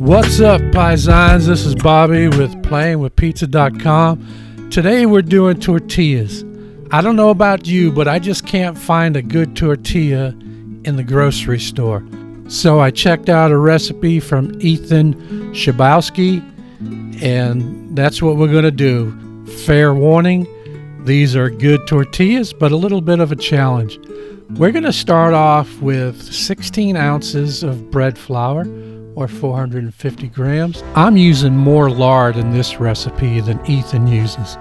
What's up, paisans? This is Bobby with playingwithpizza.com. Today we're doing tortillas. I don't know about you, but I just can't find a good tortilla in the grocery store. So I checked out a recipe from Ethan Schabowski, and that's what we're going to do. Fair warning, these are good tortillas, but a little bit of a challenge. We're going to start off with 16 ounces of bread flour, or 450 grams. I'm using more lard in this recipe than Ethan uses.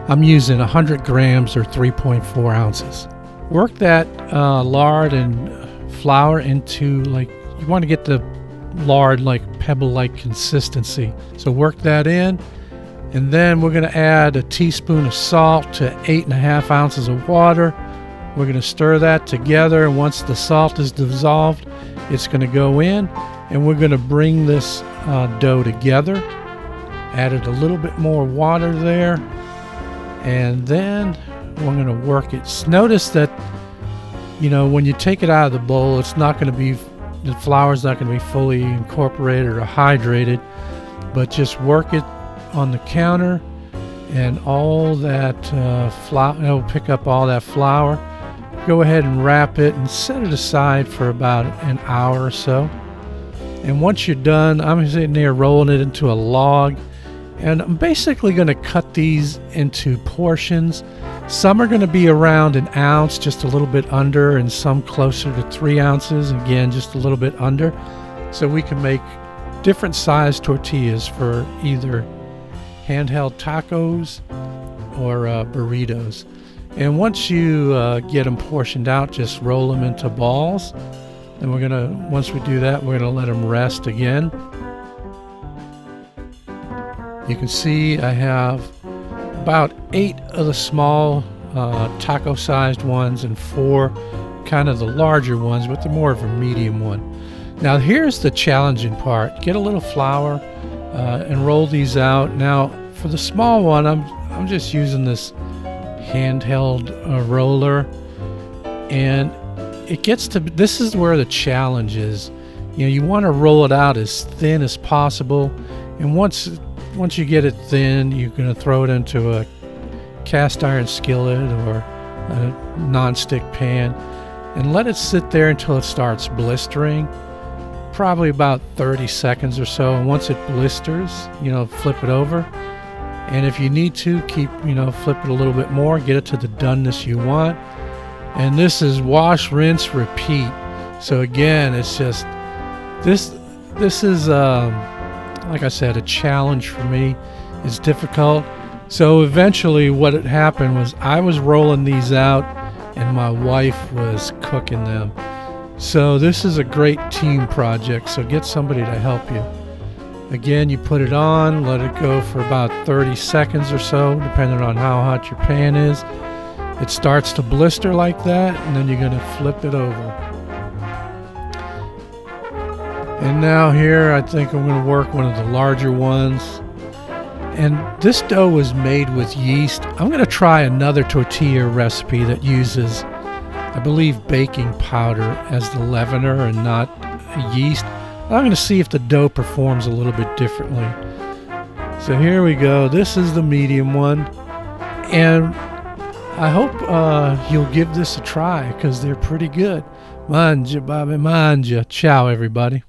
I'm using 100 grams or 3.4 ounces. Work that lard and flour into, you want to get the lard like pebble-like consistency. So work that in, and then we're going to add a teaspoon of salt to 8.5 ounces of water. We're going to stir that together, and once the salt is dissolved, it's going to go in, and we're going to bring this dough together. Added a little bit more water there, and then we're going to work it. Notice that, when you take it out of the bowl, it's not going to be, the flour's not going to be fully incorporated or hydrated, but just work it on the counter, and all that flour, it'll pick up all that flour. Go ahead and wrap it and set it aside for about an hour or so. And once you're done, I'm sitting there rolling it into a log, and I'm basically going to cut these into portions. Some are going to be around an ounce, just a little bit under, and some closer to 3 ounces, again just a little bit under, so we can make different size tortillas for either handheld tacos or burritos. And once you get them portioned out, just roll them into balls. And once we do that, we're gonna let them rest again. You can see I have about 8 of the small taco-sized ones and 4 kind of the larger ones, but they're more of a medium one. Now here's the challenging part. Get a little flour and roll these out. Now for the small one, I'm just using this handheld roller, and it gets to, this is where the challenge is. You want to roll it out as thin as possible, and once you get it thin, you're going to throw it into a cast iron skillet or a non-stick pan and let it sit there until it starts blistering, probably about 30 seconds or so. And once it blisters, flip it over, and if you need to, keep flip it a little bit more, get it to the doneness you want. And this is wash, rinse, repeat. So again, it's just this is like I said, a challenge for me. It's difficult. So eventually what had happened was I was rolling these out and my wife was cooking them. So this is a great team project, so get somebody to help you. Again, you put it on, let it go for about 30 seconds or so, depending on how hot your pan is. It starts to blister like that, and then you're going to flip it over. And now here, I think I'm going to work one of the larger ones. And this dough was made with yeast. I'm going to try another tortilla recipe that uses, I believe, baking powder as the leavener and not yeast. I'm going to see if the dough performs a little bit differently. So here we go. This is the medium one. And I hope you'll give this a try, because they're pretty good. Mangia, Bobby, mangia. Ciao, everybody.